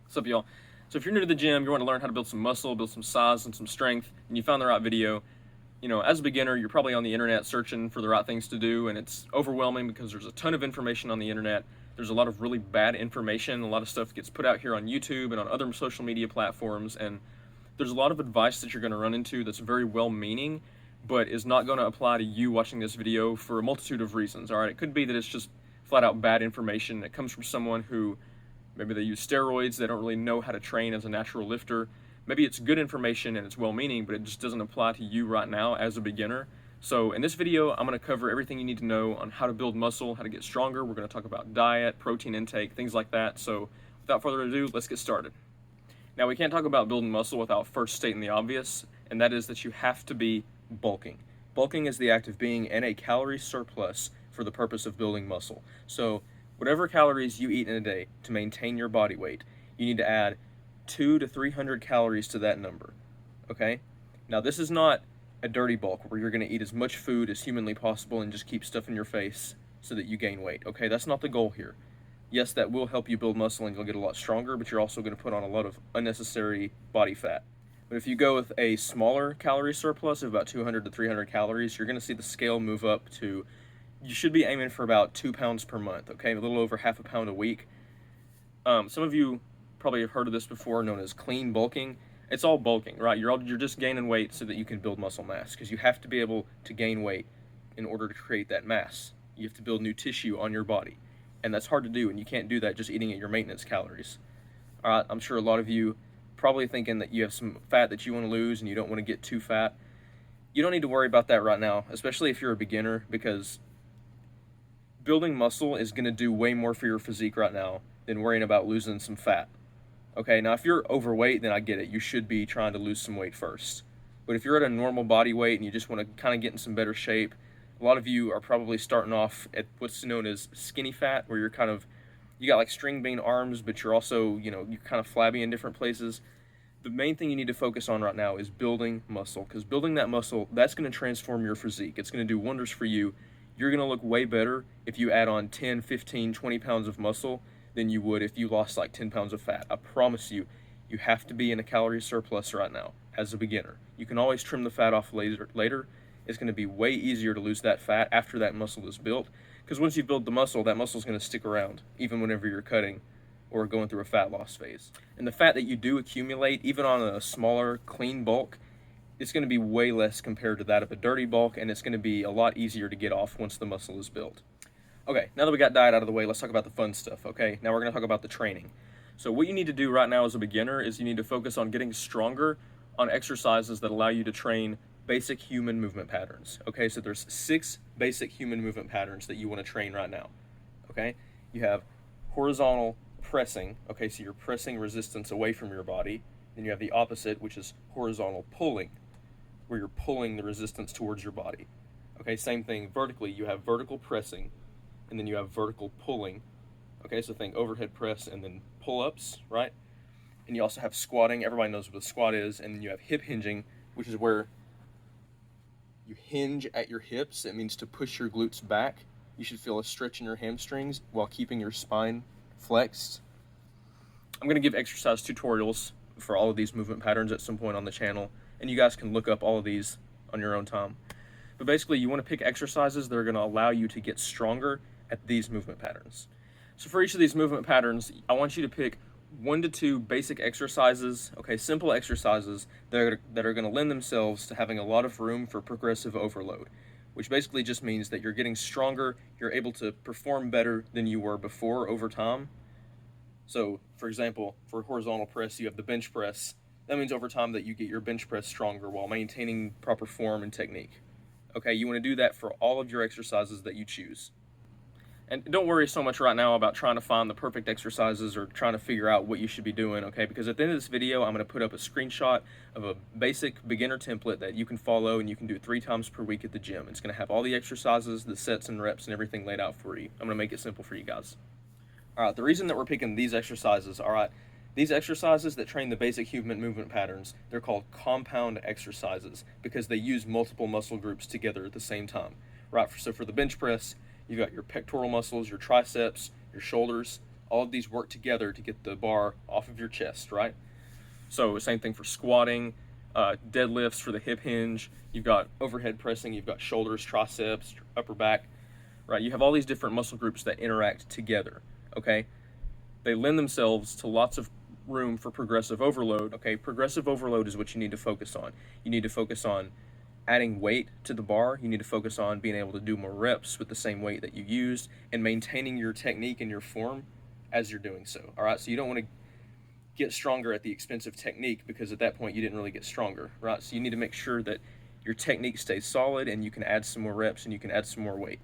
What's up, y'all? So if you're new to the gym, you want to learn how to build some muscle, build some size and some strength, and you found the right video, as a beginner, you're probably on the internet searching for the right things to do, and it's overwhelming because there's a ton of information on the internet. There's a lot of really bad information, a lot of stuff gets put out here on YouTube and on other social media platforms, and there's a lot of advice that you're going to run into that's very well-meaning, but is not going to apply to you watching this video for a multitude of reasons. All right, it could be that it's just flat out bad information. It comes from someone who maybe they use steroids, they don't really know how to train as a natural lifter. Maybe it's good information and it's well-meaning, but it just doesn't apply to you right now as a beginner. So in this video, I'm going to cover everything you need to know on how to build muscle, how to get stronger. We're going to talk about diet, protein intake, things like that. So without further ado, let's get started. Now, we can't talk about building muscle without first stating the obvious, and that is that you have to be bulking. Bulking is the act of being in a calorie surplus for the purpose of building muscle. So whatever calories you eat in a day to maintain your body weight, you need to add 200 to 300 calories to that number, okay? Now, this is not a dirty bulk where you're going to eat as much food as humanly possible and just keep stuff in your face so that you gain weight, okay? That's not the goal here. Yes, that will help you build muscle and you'll get a lot stronger, but you're also going to put on a lot of unnecessary body fat. But if you go with a smaller calorie surplus of about 200 to 300 calories, you're going to see the scale move up to, you should be aiming for about 2 pounds per month, okay? A little over half a pound a week. Some of you probably have heard of this before, known as clean bulking. It's all bulking, right? You're just gaining weight so that you can build muscle mass, because you have to be able to gain weight in order to create that mass. You have to build new tissue on your body, and that's hard to do, and you can't do that just eating at your maintenance calories. All right, I'm sure a lot of you probably thinking that you have some fat that you want to lose and you don't want to get too fat. You don't need to worry about that right now, especially if you're a beginner, because building muscle is going to do way more for your physique right now than worrying about losing some fat. Okay, now if you're overweight, then I get it. You should be trying to lose some weight first. But if you're at a normal body weight and you just want to kind of get in some better shape, a lot of you are probably starting off at what's known as skinny fat, where you got like string bean arms, but you're also, you're kind of flabby in different places. The main thing you need to focus on right now is building muscle, because building that muscle, that's going to transform your physique. It's going to do wonders for you. You're going to look way better if you add on 10, 15, 20 pounds of muscle than you would if you lost like 10 pounds of fat. I promise you, you have to be in a calorie surplus right now as a beginner. You can always trim the fat off later. It's going to be way easier to lose that fat after that muscle is built, because once you build the muscle, that muscle is going to stick around even whenever you're cutting or going through a fat loss phase. And the fat that you do accumulate, even on a smaller, clean bulk, it's going to be way less compared to that of a dirty bulk, and it's going to be a lot easier to get off once the muscle is built. Okay, now that we got diet out of the way, let's talk about the fun stuff, okay? Now we're going to talk about the training. So what you need to do right now as a beginner is you need to focus on getting stronger on exercises that allow you to train basic human movement patterns, okay? So there's 6 basic human movement patterns that you want to train right now, okay? You have horizontal pressing, okay? So you're pressing resistance away from your body. Then you have the opposite, which is horizontal pulling, where you're pulling the resistance towards your body. Okay, same thing vertically. You have vertical pressing, and then you have vertical pulling. Okay, so think overhead press and then pull-ups, right? And you also have squatting. Everybody knows what a squat is. And then you have hip hinging, which is where you hinge at your hips. It means to push your glutes back. You should feel a stretch in your hamstrings while keeping your spine flexed. I'm going to give exercise tutorials for all of these movement patterns at some point on the channel, and you guys can look up all of these on your own time. But basically, you want to pick exercises that are going to allow you to get stronger at these movement patterns. So for each of these movement patterns, I want you to pick 1 to 2 basic exercises, okay, simple exercises that are going to lend themselves to having a lot of room for progressive overload, which basically just means that you're getting stronger, you're able to perform better than you were before over time. So, for example, for horizontal press, you have the bench press. That means over time that you get your bench press stronger while maintaining proper form and technique. Okay, you want to do that for all of your exercises that you choose. And don't worry so much right now about trying to find the perfect exercises or trying to figure out what you should be doing, okay? Because at the end of this video, I'm going to put up a screenshot of a basic beginner template that you can follow and you can do 3 times per week at the gym. It's going to have all the exercises, the sets and reps, and everything laid out for you. I'm going to make it simple for you guys. All right, the reason that we're picking these exercises, all right, these exercises that train the basic human movement patterns, they're called compound exercises because they use multiple muscle groups together at the same time, right? So for the bench press, you've got your pectoral muscles, your triceps, your shoulders, All of these work together to get the bar off of your chest, right? So same thing for squatting, deadlifts for the hip hinge. You've got overhead pressing, you've got shoulders, triceps, upper back, right? You have all these different muscle groups that interact together, okay? They lend themselves to lots of room for progressive overload, okay? Progressive overload is what you need to focus on. You need to focus on adding weight to the bar. You need to focus on being able to do more reps with the same weight that you used and maintaining your technique and your form as you're doing so, all right? So you don't want to get stronger at the expense of technique, because at that point you didn't really get stronger, right? So you need to make sure that your technique stays solid and you can add some more reps and you can add some more weight.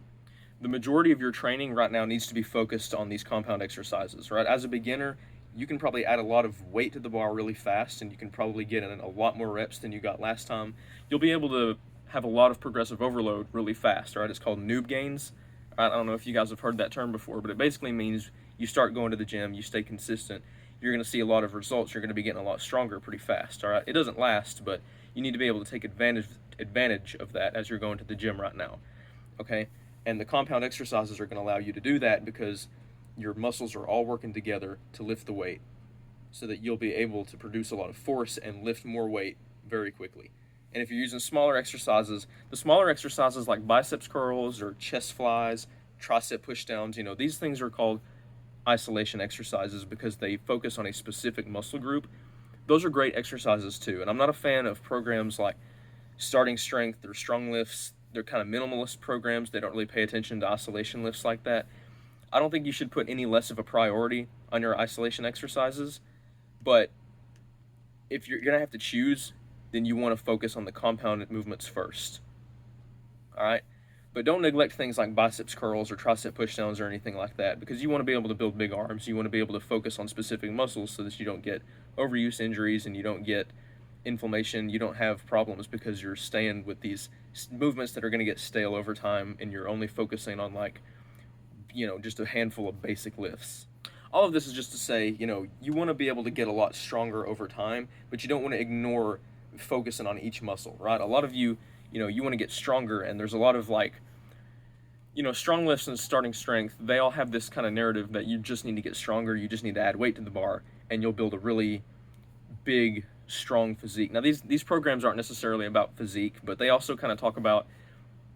The majority of your training right now needs to be focused on these compound exercises, right? As a beginner, you can probably add a lot of weight to the bar really fast and you can probably get in a lot more reps than you got last time. You'll be able to have a lot of progressive overload really fast, right? It's called noob gains. I don't know if you guys have heard that term before, but it basically means you start going to the gym, you stay consistent, you're going to see a lot of results, you're going to be getting a lot stronger pretty fast, all right? It doesn't last, but you need to be able to take advantage of that as you're going to the gym right now, okay? And the compound exercises are going to allow you to do that because your muscles are all working together to lift the weight so that you'll be able to produce a lot of force and lift more weight very quickly. And if you're using smaller exercises, the smaller exercises like biceps curls or chest flies, tricep pushdowns, these things are called isolation exercises because they focus on a specific muscle group. Those are great exercises too. And I'm not a fan of programs like starting strength or strong lifts. They're kind of minimalist programs. They don't really pay attention to isolation lifts like that. I don't think you should put any less of a priority on your isolation exercises, but if you're going to have to choose, then you want to focus on the compounded movements first. All right? But don't neglect things like biceps curls or tricep pushdowns or anything like that, because you want to be able to build big arms. You want to be able to focus on specific muscles so that you don't get overuse injuries and you don't get inflammation. You don't have problems because you're staying with these movements that are going to get stale over time and you're only focusing on just a handful of basic lifts. All of this is just to say, you want to be able to get a lot stronger over time, but you don't want to ignore focusing on each muscle, right? A lot of you want to get stronger, and there's a lot of strong lifts and starting strength. They all have this kind of narrative that you just need to get stronger, you just need to add weight to the bar, and you'll build a really big, strong physique. Now, these programs aren't necessarily about physique, but they also kind of talk about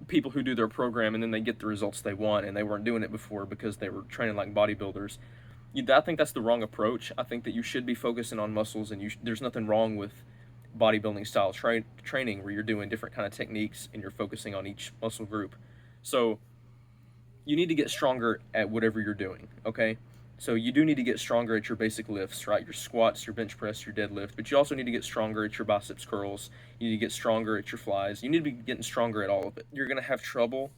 people who do their program and then they get the results they want, and they weren't doing it before because they were training like bodybuilders. I think that's the wrong approach. I think that you should be focusing on muscles, and there's nothing wrong with bodybuilding style training where you're doing different kind of techniques and you're focusing on each muscle group. So you need to get stronger at whatever you're doing, okay? So you do need to get stronger at your basic lifts, right? Your squats, your bench press, your deadlift, but you also need to get stronger at your biceps curls. You need to get stronger at your flies. You need to be getting stronger at all of it. You're going to have trouble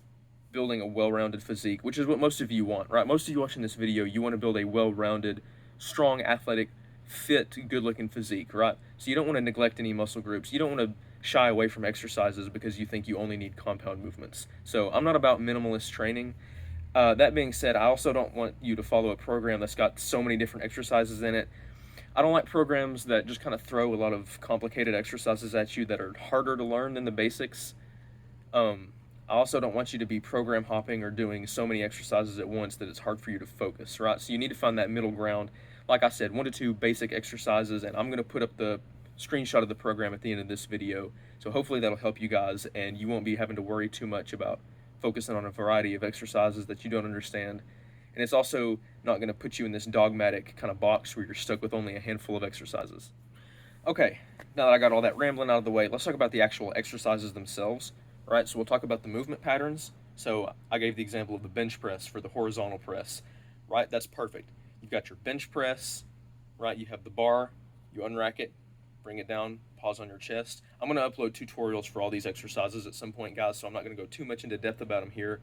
building a well-rounded physique, which is what most of you want, right? Most of you watching this video, you want to build a well-rounded, strong, athletic, fit, good-looking physique, right? So you don't want to neglect any muscle groups. You don't want to shy away from exercises because you think you only need compound movements. So I'm not about minimalist training. That being said, I also don't want you to follow a program that's got so many different exercises in it. I don't like programs that just kind of throw a lot of complicated exercises at you that are harder to learn than the basics. I also don't want you to be program hopping or doing so many exercises at once that it's hard for you to focus, right? So you need to find that middle ground. Like I said, 1 to 2 basic exercises, and I'm going to put up the screenshot of the program at the end of this video. So hopefully that'll help you guys, and you won't be having to worry too much about focusing on a variety of exercises that you don't understand. And it's also not going to put you in this dogmatic kind of box where you're stuck with only a handful of exercises. Okay, now that I got all that rambling out of the way, let's talk about the actual exercises themselves. All right, so we'll talk about the movement patterns. So I gave the example of the bench press for the horizontal press, right? That's perfect. You've got your bench press, right? You have the bar, you unrack it, bring it down, pause on your chest. I'm going to upload tutorials for all these exercises at some point, guys, so I'm not going to go too much into depth about them here.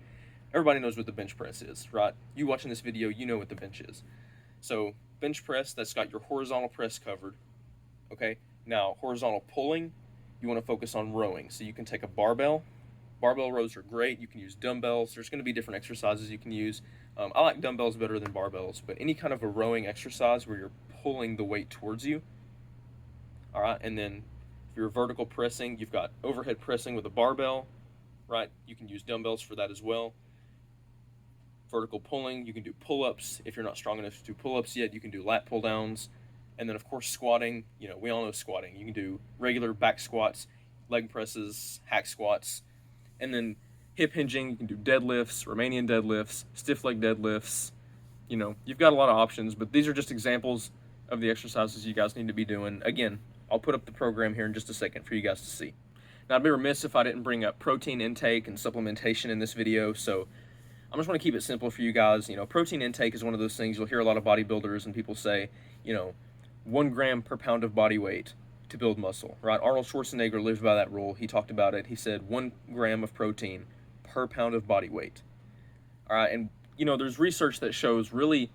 Everybody knows what the bench press is, right? You watching this video, you know what the bench is. So bench press, that's got your horizontal press covered, okay? Now, horizontal pulling, you want to focus on rowing. So you can take a barbell. Barbell rows are great. You can use dumbbells. There's going to be different exercises you can use. I like dumbbells better than barbells, but any kind of a rowing exercise where you're pulling the weight towards you. All right, and then if you're vertical pressing, you've got overhead pressing with a barbell, right? You can use dumbbells for that as well. vertical pulling. You can do pull-ups. If you're not strong enough to do pull-ups yet, you can do lat pull-downs. And then, of course, squatting. You know, we all know squatting. You can do regular back squats, leg presses, hack squats. And then hip hinging, you can do deadlifts, Romanian deadlifts, stiff leg deadlifts. You know, you've got a lot of options, but these are just examples of the exercises you guys need to be doing. Again, I'll put up the program here in just a second for you guys to see. Now, I'd be remiss if I didn't bring up protein intake and supplementation in this video, so I just want to keep it simple for you guys. You know, protein intake is one of those things you'll hear a lot of bodybuilders and people say, you know, 1 gram per pound of body weight to build muscle, right? Arnold Schwarzenegger lived by that rule. He talked about it. He said 1 gram of protein per pound of body weight. All right, and you know, there's research that shows really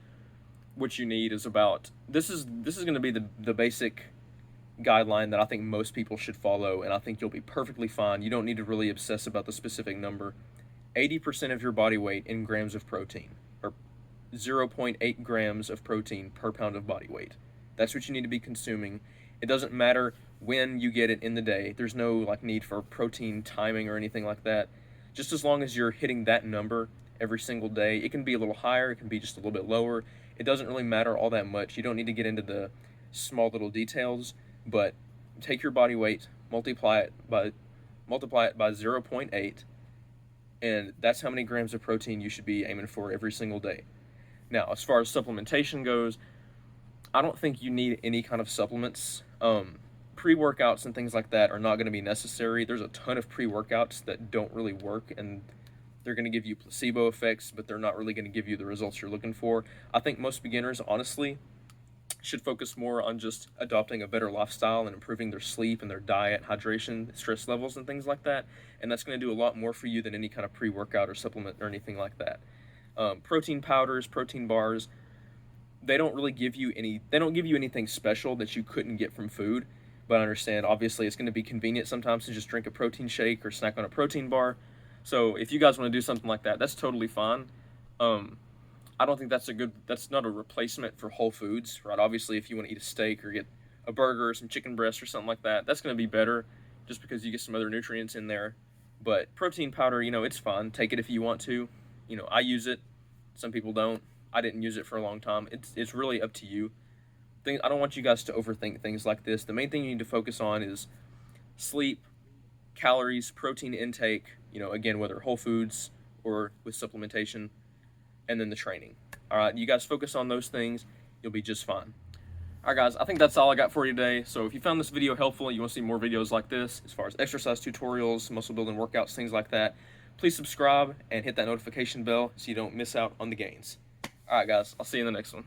what you need is about, this is going to be the basic guideline that I think most people should follow, and I think you'll be perfectly fine. You don't need to really obsess about the specific number. 80% of your body weight in grams of protein, or 0.8 grams of protein per pound of body weight. That's what you need to be consuming. It doesn't matter when you get it in the day. There's no like need for protein timing or anything like that. Just as long as you're hitting that number every single day. It can be a little higher, it can be just a little bit lower. It doesn't really matter all that much. You don't need to get into the small little details, but take your body weight, multiply it by 0.8, and that's how many grams of protein you should be aiming for every single day. Now, as far as supplementation goes, I don't think you need any kind of supplements. Pre-workouts and things like that are not going to be necessary. There's a ton of pre-workouts that don't really work, and they're going to give you placebo effects, but they're not really going to give you the results you're looking for. I think most beginners, honestly, should focus more on just adopting a better lifestyle and improving their sleep and their diet, hydration, stress levels, and things like that. And that's going to do a lot more for you than any kind of pre-workout or supplement or anything like that. Protein powders, protein bars, they don't give you anything special that you couldn't get from food. But I understand, obviously, it's going to be convenient sometimes to just drink a protein shake or snack on a protein bar. So if you guys want to do something like that, that's totally fine. I don't think that's not a replacement for whole foods, right? Obviously, if you want to eat a steak or get a burger or some chicken breast or something like that, that's going to be better just because you get some other nutrients in there. But protein powder, you know, it's fine. Take it if you want to. You know, I use it. Some people don't. I didn't use it for a long time. It's really up to you. I don't want you guys to overthink things like this. The main thing you need to focus on is sleep, calories, protein intake, you know, again, whether whole foods or with supplementation, and then the training. All right, you guys focus on those things, you'll be just fine. All right, guys, I think that's all I got for you today. So if you found this video helpful and you want to see more videos like this, as far as exercise tutorials, muscle building workouts, things like that, please subscribe and hit that notification bell so you don't miss out on the gains. All right, guys, I'll see you in the next one.